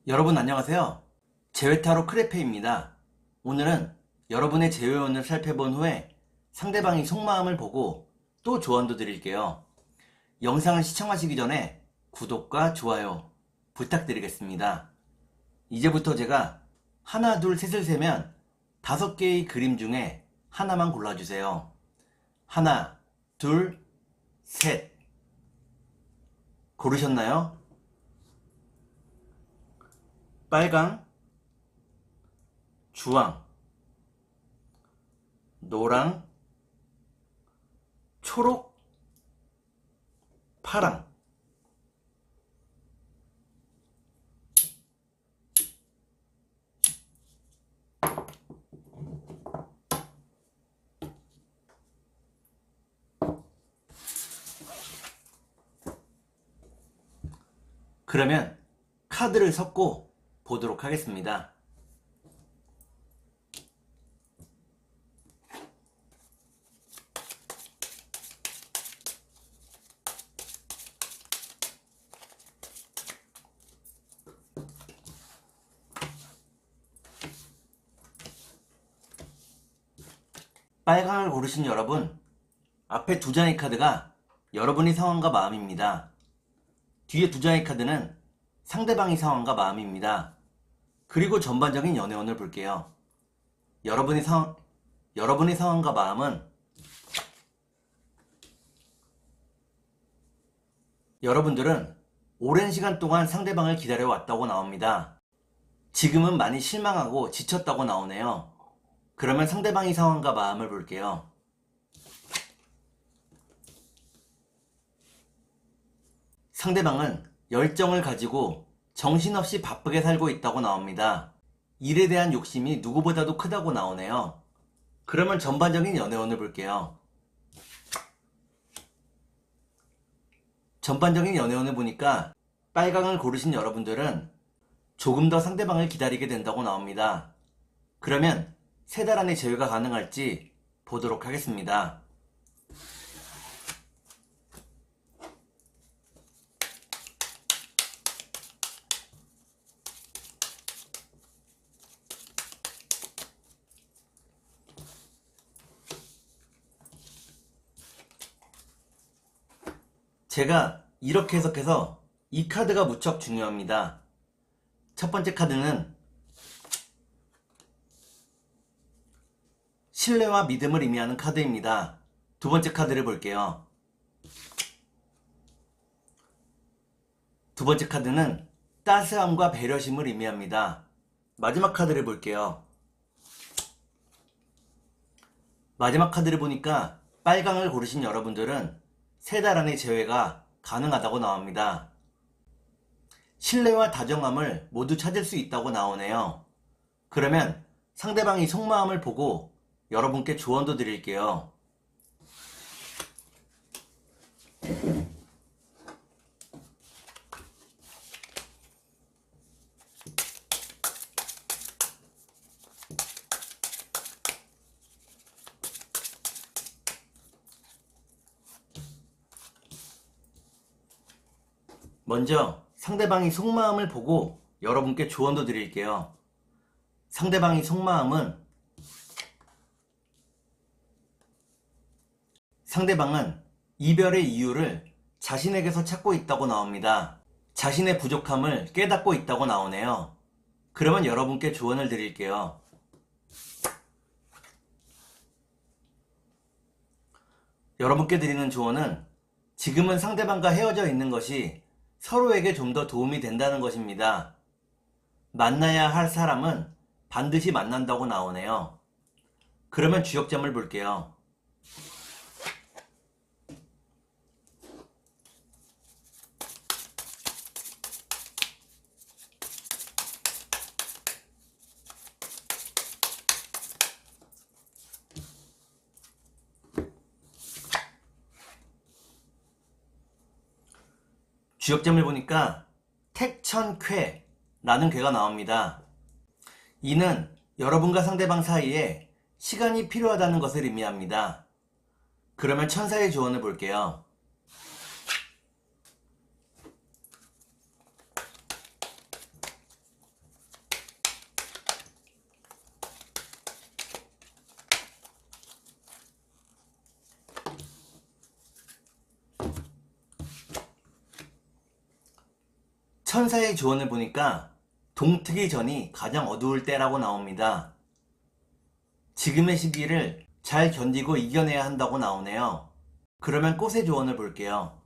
여러분 안녕하세요. 제외타로 크레페입니다. 오늘은 여러분의 제외운을 살펴본 후에 상대방이 속마음을 보고 또 조언도 드릴게요. 영상을 시청하시기 전에 구독과 좋아요 부탁드리겠습니다. 이제부터 제가 하나 둘 셋을 세면 5개의 그림 중에 하나만 골라주세요. 하나, 둘, 셋. 고르셨나요? 빨강, 주황, 노랑, 초록, 파랑. 그러면 카드를 섞고 보도록 하겠습니다. 빨강을 고르신 여러분, 앞에 2장의 카드가 여러분의 상황과 마음입니다. 뒤에 2장의 카드는 상대방의 상황과 마음입니다. 그리고 전반적인 연애운을 볼게요. 여러분의 상황과 마음은 여러분들은 오랜 시간 동안 상대방을 기다려왔다고 나옵니다. 지금은 많이 실망하고 지쳤다고 나오네요. 그러면 상대방의 상황과 마음을 볼게요. 상대방은 열정을 가지고 정신없이 바쁘게 살고 있다고 나옵니다. 일에 대한 욕심이 누구보다도 크다고 나오네요. 그러면 전반적인 연애운을 볼게요. 전반적인 연애운을 보니까 빨강을 고르신 여러분들은 조금 더 상대방을 기다리게 된다고 나옵니다. 그러면 3달 안에 제외가 가능할지 보도록 하겠습니다. 제가 이렇게 해석해서 이 카드가 무척 중요합니다. 첫 번째 카드는 신뢰와 믿음을 의미하는 카드입니다. 두 번째 카드를 볼게요. 두 번째 카드는 따스함과 배려심을 의미합니다. 마지막 카드를 볼게요. 마지막 카드를 보니까 빨강을 고르신 여러분들은 3달 안에 제외가 가능하다고 나옵니다. 신뢰와 다정함을 모두 찾을 수 있다고 나오네요. 그러면 상대방이 속마음을 보고 여러분께 조언도 드릴게요. 먼저 상대방이 속마음을 보고 여러분께 조언도 드릴게요. 상대방이 속마음은 상대방은 이별의 이유를 자신에게서 찾고 있다고 나옵니다. 자신의 부족함을 깨닫고 있다고 나오네요. 그러면 여러분께 조언을 드릴게요. 여러분께 드리는 조언은 지금은 상대방과 헤어져 있는 것이 서로에게 좀 더 도움이 된다는 것입니다. 만나야 할 사람은 반드시 만난다고 나오네요. 그러면 주역점을 볼게요. 주역점을 보니까 택천쾌라는 괴가 나옵니다. 이는 여러분과 상대방 사이에 시간이 필요하다는 것을 의미합니다. 그러면 천사의 조언을 볼게요. 천사의 조언을 보니까 동트기 전이 가장 어두울 때라고 나옵니다. 지금의 시기를 잘 견디고 이겨내야 한다고 나오네요. 그러면 꽃의 조언을 볼게요.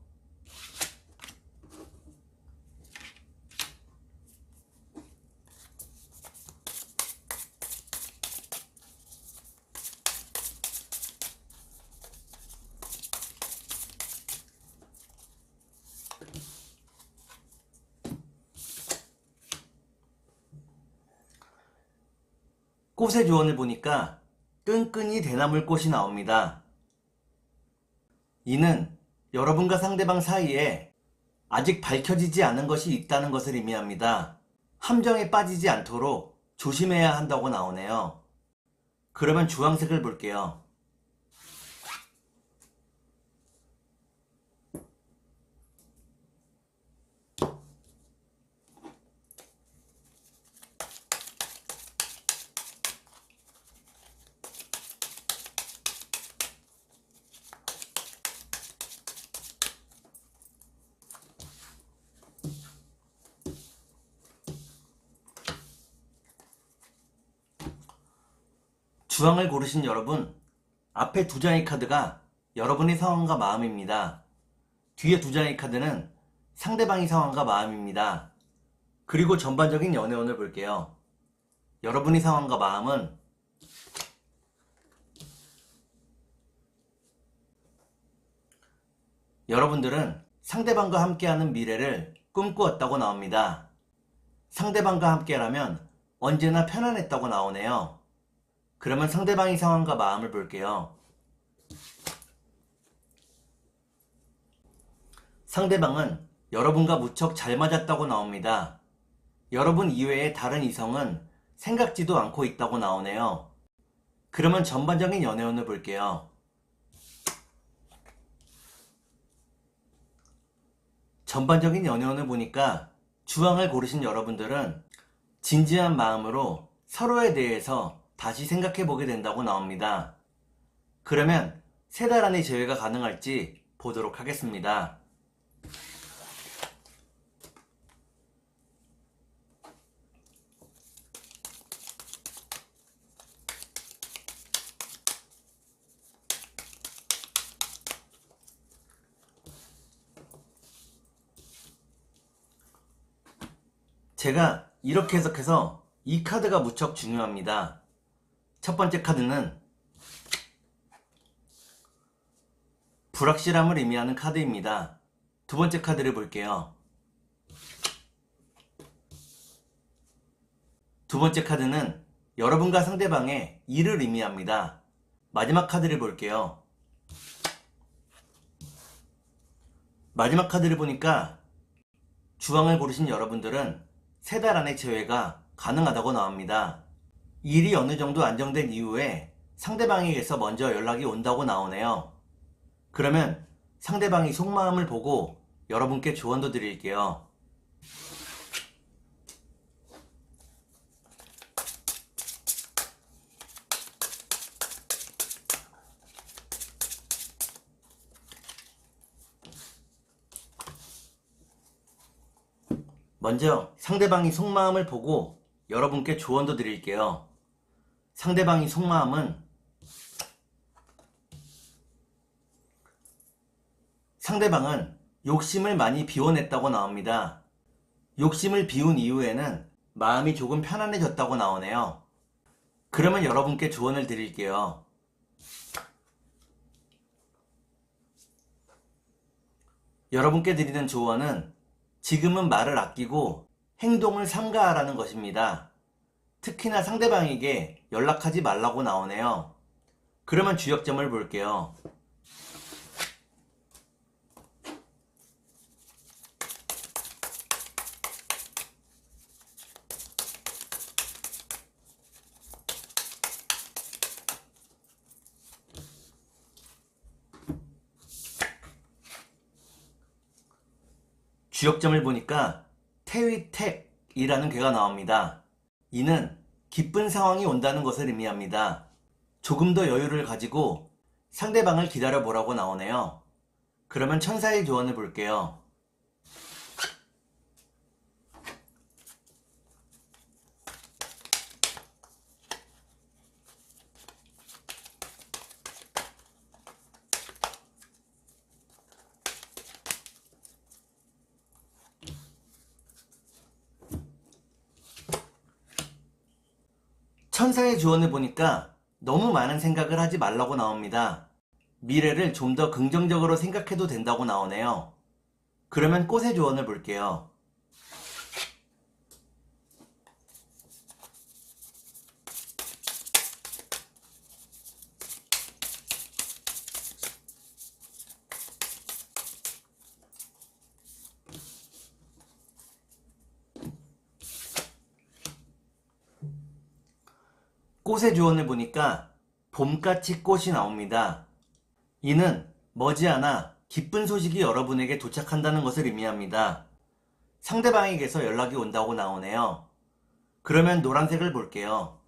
꽃의 조언을 보니까 끈끈이 대나물꽃이 나옵니다. 이는 여러분과 상대방 사이에 아직 밝혀지지 않은 것이 있다는 것을 의미합니다. 함정에 빠지지 않도록 조심해야 한다고 나오네요. 그러면 주황색을 볼게요. 주황을 고르신 여러분, 앞에 두 장의 카드가 여러분의 상황과 마음입니다. 뒤에 두 장의 카드는 상대방의 상황과 마음입니다. 그리고 전반적인 연애운을 볼게요. 여러분의 상황과 마음은 여러분들은 상대방과 함께하는 미래를 꿈꾸었다고 나옵니다. 상대방과 함께라면 언제나 편안했다고 나오네요. 그러면 상대방의 상황과 마음을 볼게요. 상대방은 여러분과 무척 잘 맞았다고 나옵니다. 여러분 이외의 다른 이성은 생각지도 않고 있다고 나오네요. 그러면 전반적인 연애운을 볼게요. 전반적인 연애운을 보니까 주황을 고르신 여러분들은 진지한 마음으로 서로에 대해서 다시 생각해 보게 된다고 나옵니다. 그러면 3달 안에 재회가 가능할지 보도록 하겠습니다. 제가 이렇게 해석해서 이 카드가 무척 중요합니다. 첫 번째 카드는 불확실함을 의미하는 카드입니다. 두 번째 카드를 볼게요. 두 번째 카드는 여러분과 상대방의 일을 의미합니다. 마지막 카드를 볼게요. 마지막 카드를 보니까 주황을 고르신 여러분들은 3달 안에 재회가 가능하다고 나옵니다. 일이 어느 정도 안정된 이후에 상대방에게서 먼저 연락이 온다고 나오네요. 그러면 상대방이 속마음을 보고 여러분께 조언도 드릴게요. 먼저 상대방이 속마음을 보고 여러분께 조언도 드릴게요. 상대방의 속마음은 상대방은 욕심을 많이 비워냈다고 나옵니다. 욕심을 비운 이후에는 마음이 조금 편안해졌다고 나오네요. 그러면 여러분께 조언을 드릴게요. 여러분께 드리는 조언은 지금은 말을 아끼고 행동을 삼가하라는 것입니다. 특히나 상대방에게 연락하지 말라고 나오네요. 그러면 주역점을 볼게요. 주역점을 보니까 태위택이라는 괴가 나옵니다. 이는 기쁜 상황이 온다는 것을 의미합니다. 조금 더 여유를 가지고 상대방을 기다려보라고 나오네요. 그러면 천사의 조언을 볼게요. 천사의 조언을 보니까 너무 많은 생각을 하지 말라고 나옵니다. 미래를 좀 더 긍정적으로 생각해도 된다고 나오네요. 그러면 꽃의 조언을 볼게요. 꽃의 조언을 보니까 봄같이 꽃이 나옵니다. 이는 머지않아 기쁜 소식이 여러분에게 도착한다는 것을 의미합니다. 상대방에게서 연락이 온다고 나오네요. 그러면 노란색을 볼게요.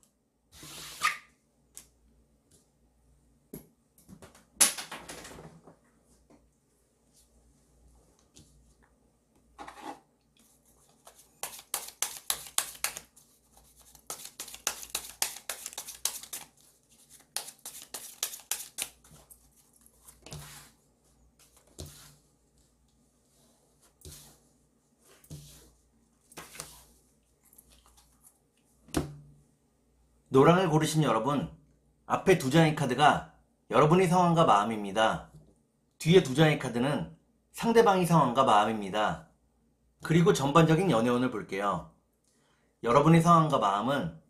노랑을 고르신 여러분, 앞에 두 장의 카드가 여러분의 상황과 마음입니다. 뒤에 두 장의 카드는 상대방의 상황과 마음입니다. 그리고 전반적인 연애운을 볼게요. 여러분의 상황과 마음은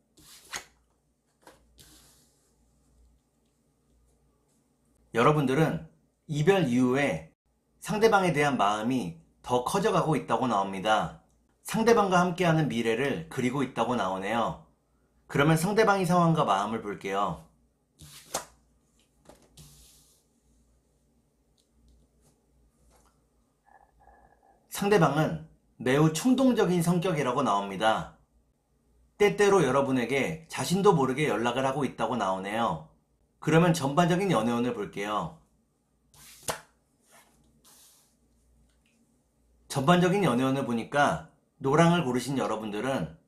여러분들은 이별 이후에 상대방에 대한 마음이 더 커져가고 있다고 나옵니다. 상대방과 함께하는 미래를 그리고 있다고 나오네요. 그러면 상대방의 상황과 마음을 볼게요. 상대방은 매우 충동적인 성격이라고 나옵니다. 때때로 여러분에게 자신도 모르게 연락을 하고 있다고 나오네요. 그러면 전반적인 연애운을 볼게요. 전반적인 연애운을 보니까 노랑을 고르신 여러분들은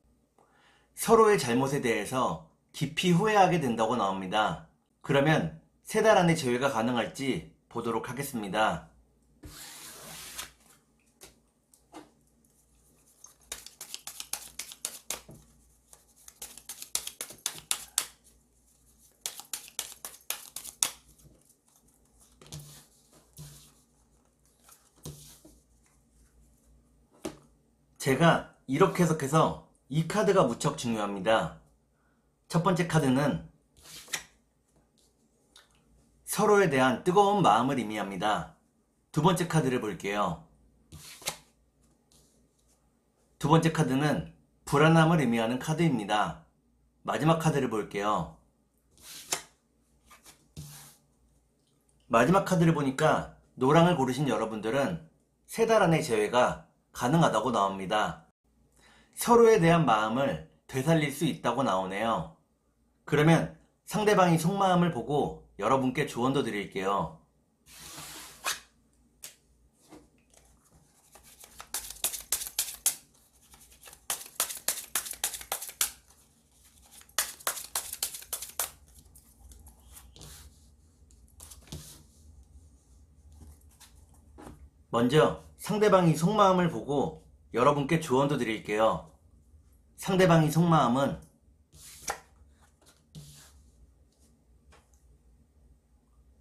서로의 잘못에 대해서 깊이 후회하게 된다고 나옵니다. 그러면 3달 안에 재회가 가능할지 보도록 하겠습니다. 제가 이렇게 해석해서 이 카드가 무척 중요합니다. 첫 번째 카드는 서로에 대한 뜨거운 마음을 의미합니다. 두 번째 카드를 볼게요. 두 번째 카드는 불안함을 의미하는 카드입니다. 마지막 카드를 볼게요. 마지막 카드를 보니까 노랑을 고르신 여러분들은 3달 안에 재회가 가능하다고 나옵니다. 서로에 대한 마음을 되살릴 수 있다고 나오네요. 그러면 상대방이 속마음을 보고 여러분께 조언도 드릴게요. 먼저 상대방이 속마음을 보고 여러분께 조언도 드릴게요. 상대방이 속마음은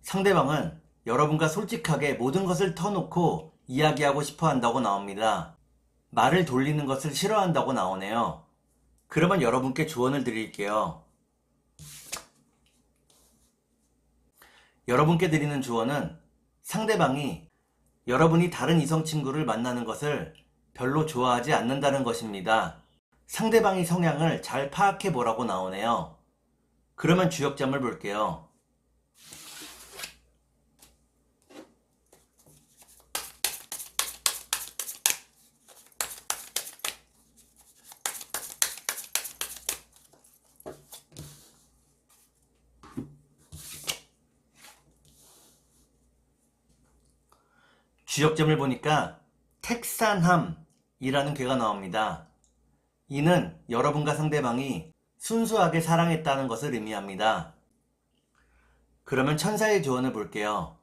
상대방은 여러분과 솔직하게 모든 것을 터놓고 이야기하고 싶어 한다고 나옵니다. 말을 돌리는 것을 싫어한다고 나오네요. 그러면 여러분께 조언을 드릴게요. 여러분께 드리는 조언은 상대방이 여러분이 다른 이성 친구를 만나는 것을 별로 좋아하지 않는다는 것입니다. 상대방의 성향을 잘 파악해 보라고 나오네요. 그러면 주역점을 볼게요. 주역점을 보니까 택산함이라는 괴가 나옵니다. 이는 여러분과 상대방이 순수하게 사랑했다는 것을 의미합니다. 그러면 천사의 조언을 볼게요.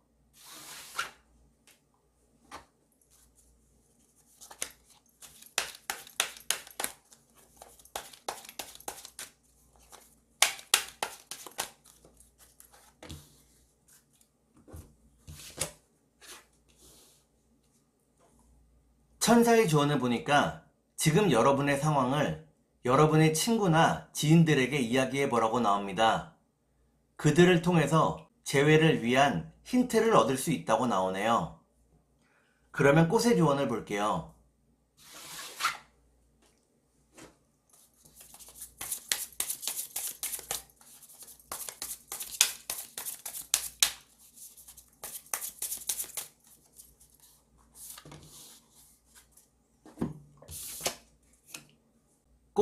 천사의 조언을 보니까 지금 여러분의 상황을 여러분의 친구나 지인들에게 이야기해 보라고 나옵니다. 그들을 통해서 재회를 위한 힌트를 얻을 수 있다고 나오네요. 그러면 꽃의 조언을 볼게요.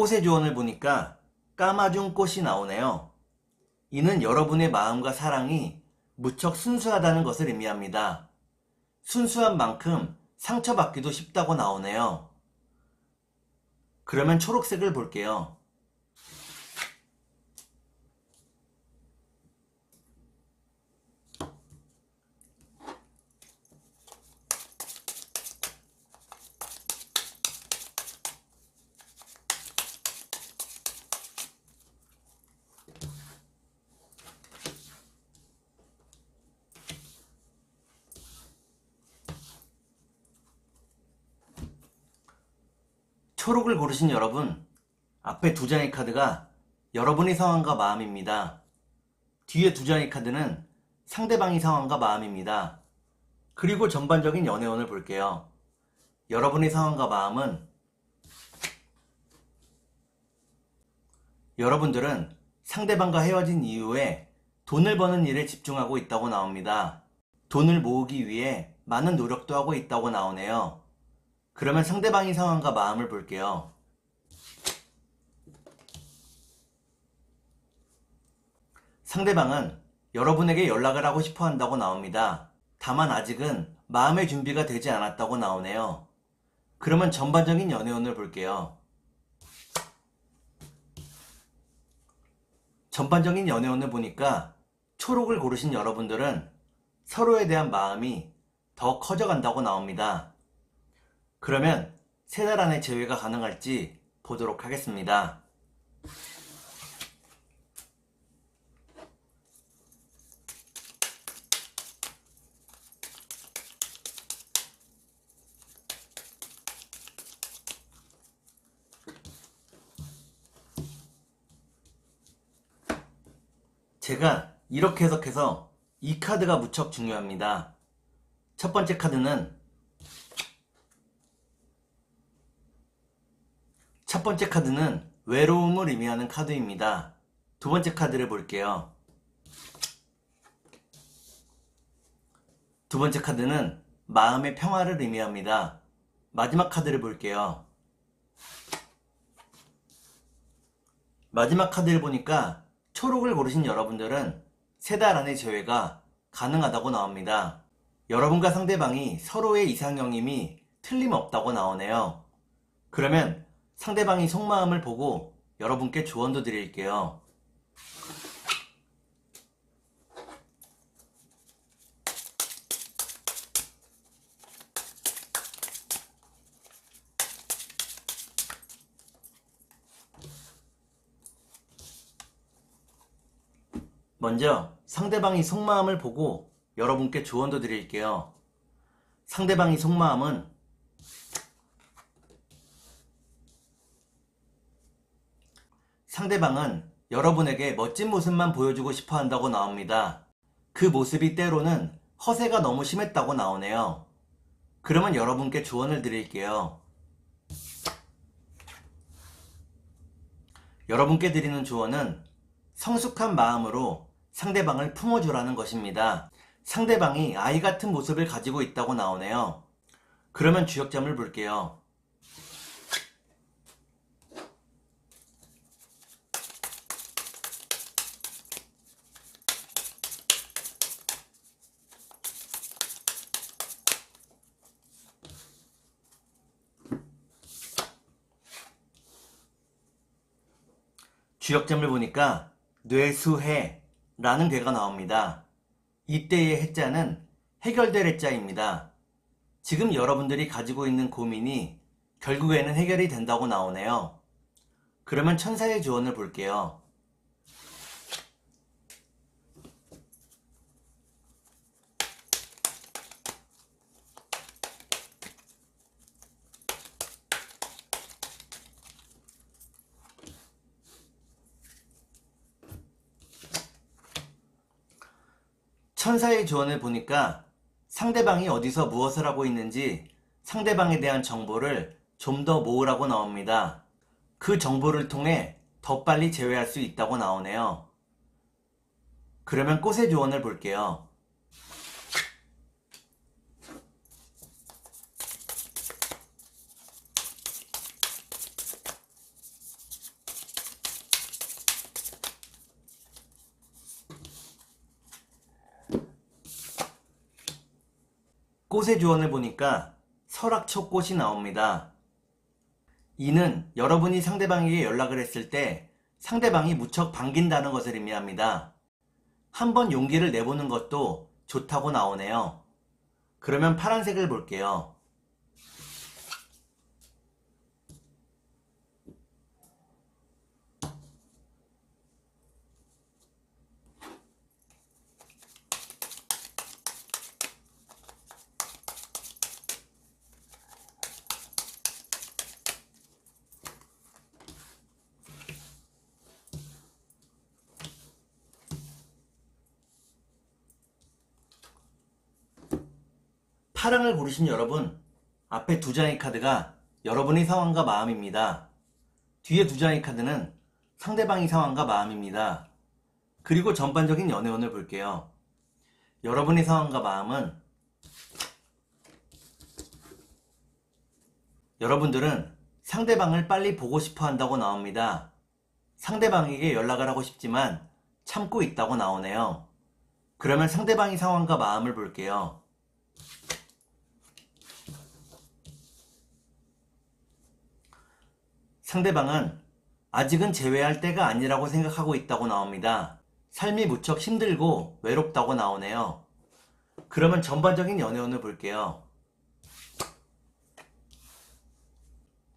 꽃의 조언을 보니까 까마중 꽃이 나오네요. 이는 여러분의 마음과 사랑이 무척 순수하다는 것을 의미합니다. 순수한 만큼 상처받기도 쉽다고 나오네요. 그러면 초록색을 볼게요. 초록을 고르신 여러분, 앞에 두 장의 카드가 여러분의 상황과 마음입니다. 뒤에 두 장의 카드는 상대방의 상황과 마음입니다. 그리고 전반적인 연애운을 볼게요. 여러분의 상황과 마음은 여러분들은 상대방과 헤어진 이후에 돈을 버는 일에 집중하고 있다고 나옵니다. 돈을 모으기 위해 많은 노력도 하고 있다고 나오네요. 그러면 상대방의 상황과 마음을 볼게요. 상대방은 여러분에게 연락을 하고 싶어 한다고 나옵니다. 다만 아직은 마음의 준비가 되지 않았다고 나오네요. 그러면 전반적인 연애운을 볼게요. 전반적인 연애운을 보니까 초록을 고르신 여러분들은 서로에 대한 마음이 더 커져간다고 나옵니다. 그러면 3달 안에 재회가 가능할지 보도록 하겠습니다. 제가 이렇게 해석해서 이 카드가 무척 중요합니다. 첫 번째 카드는 외로움을 의미하는 카드입니다. 두 번째 카드를 볼게요. 두 번째 카드는 마음의 평화를 의미합니다. 마지막 카드를 볼게요. 마지막 카드를 보니까 초록을 고르신 여러분들은 3달 안에 재회가 가능하다고 나옵니다. 여러분과 상대방이 서로의 이상형임이 틀림없다고 나오네요. 그러면 상대방이 속마음을 보고 여러분께 조언도 드릴게요. 먼저 상대방이 속마음을 보고 여러분께 조언도 드릴게요. 상대방이 속마음은 상대방은 여러분에게 멋진 모습만 보여주고 싶어 한다고 나옵니다. 그 모습이 때로는 허세가 너무 심했다고 나오네요. 그러면 여러분께 조언을 드릴게요. 여러분께 드리는 조언은 성숙한 마음으로 상대방을 품어주라는 것입니다. 상대방이 아이 같은 모습을 가지고 있다고 나오네요. 그러면 주역점을 볼게요. 주역점을 보니까 뇌수해라는 괴가 나옵니다. 이때의 해자는 해결될 해자입니다. 지금 여러분들이 가지고 있는 고민이 결국에는 해결이 된다고 나오네요. 그러면 천사의 조언을 볼게요. 천사의 조언을 보니까 상대방이 어디서 무엇을 하고 있는지 상대방에 대한 정보를 좀 더 모으라고 나옵니다. 그 정보를 통해 더 빨리 제외할 수 있다고 나오네요. 그러면 꽃의 조언을 볼게요. 꽃의 조언을 보니까 설악초꽃이 나옵니다. 이는 여러분이 상대방에게 연락을 했을 때 상대방이 무척 반긴다는 것을 의미합니다. 한번 용기를 내보는 것도 좋다고 나오네요. 그러면 파란색을 볼게요. 파랑을 고르신 여러분, 앞에 두 장의 카드가 여러분의 상황과 마음입니다. 뒤에 두 장의 카드는 상대방의 상황과 마음입니다. 그리고 전반적인 연애운을 볼게요. 여러분의 상황과 마음은 여러분들은 상대방을 빨리 보고 싶어 한다고 나옵니다. 상대방에게 연락을 하고 싶지만 참고 있다고 나오네요. 그러면 상대방의 상황과 마음을 볼게요. 상대방은 아직은 제외할 때가 아니라고 생각하고 있다고 나옵니다. 삶이 무척 힘들고 외롭다고 나오네요. 그러면 전반적인 연애운을 볼게요.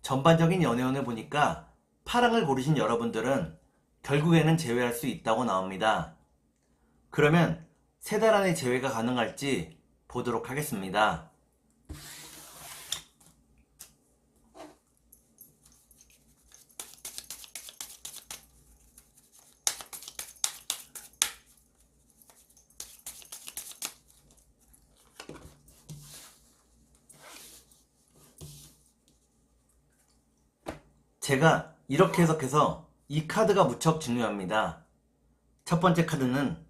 전반적인 연애운을 보니까 파랑을 고르신 여러분들은 결국에는 제외할 수 있다고 나옵니다. 그러면 3달 안에 제외가 가능할지 보도록 하겠습니다. 제가 이렇게 해석해서 이 카드가 무척 중요합니다. 첫 번째 카드는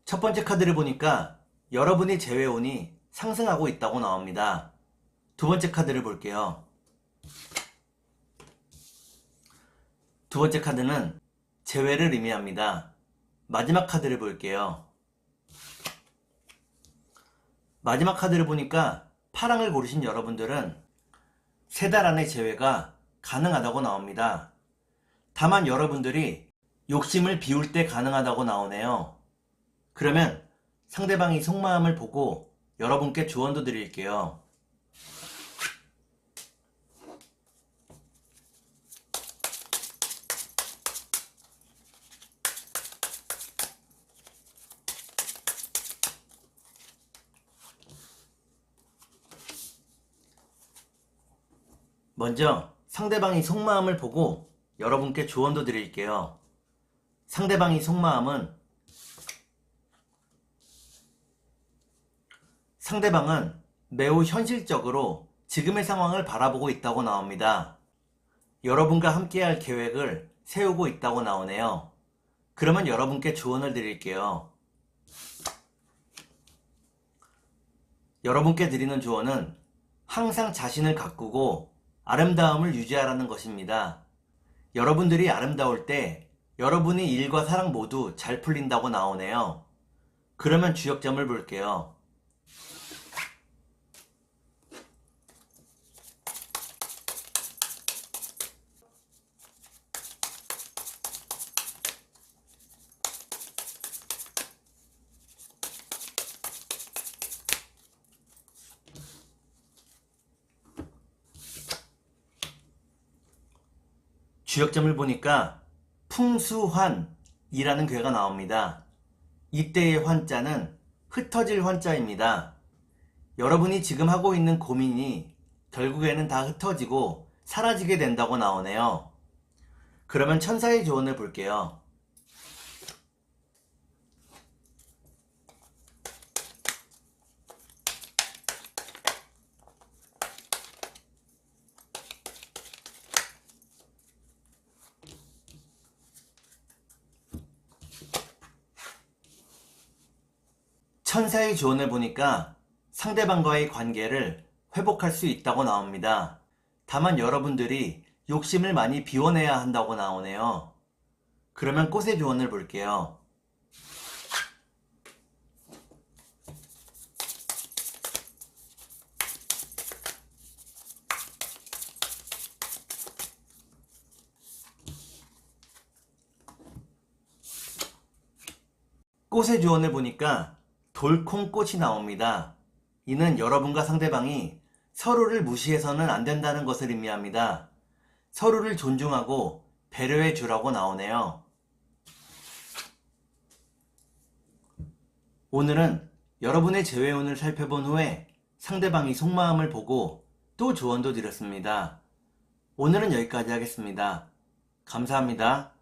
첫 번째 카드를 보니까 여러분의 제외운이 상승하고 있다고 나옵니다. 두 번째 카드를 볼게요. 두 번째 카드는 제외를 의미합니다. 마지막 카드를 볼게요. 마지막 카드를 보니까 파랑을 고르신 여러분들은 3달 안에 제외가 가능하다고 나옵니다. 다만 여러분들이 욕심을 비울 때 가능하다고 나오네요. 그러면 상대방이 속마음을 보고 여러분께 조언도 드릴게요. 먼저 상대방이 속마음을 보고 여러분께 조언도 드릴게요. 상대방이 속마음은 상대방은 매우 현실적으로 지금의 상황을 바라보고 있다고 나옵니다. 여러분과 함께할 계획을 세우고 있다고 나오네요. 그러면 여러분께 조언을 드릴게요. 여러분께 드리는 조언은 항상 자신을 가꾸고 아름다움을 유지하라는 것입니다. 여러분들이 아름다울 때 여러분의 일과 사랑 모두 잘 풀린다고 나오네요. 그러면 주역점을 볼게요. 주역점을 보니까 풍수환이라는 괴가 나옵니다. 이때의 환자는 흩어질 환자입니다. 여러분이 지금 하고 있는 고민이 결국에는 다 흩어지고 사라지게 된다고 나오네요. 그러면 천사의 조언을 볼게요. 천사의 조언을 보니까 상대방과의 관계를 회복할 수 있다고 나옵니다. 다만 여러분들이 욕심을 많이 비워내야 한다고 나오네요. 그러면 꽃의 조언을 볼게요. 꽃의 조언을 보니까 돌콩꽃이 나옵니다. 이는 여러분과 상대방이 서로를 무시해서는 안 된다는 것을 의미합니다. 서로를 존중하고 배려해 주라고 나오네요. 오늘은 여러분의 재회운을 살펴본 후에 상대방이 속마음을 보고 또 조언도 드렸습니다. 오늘은 여기까지 하겠습니다. 감사합니다.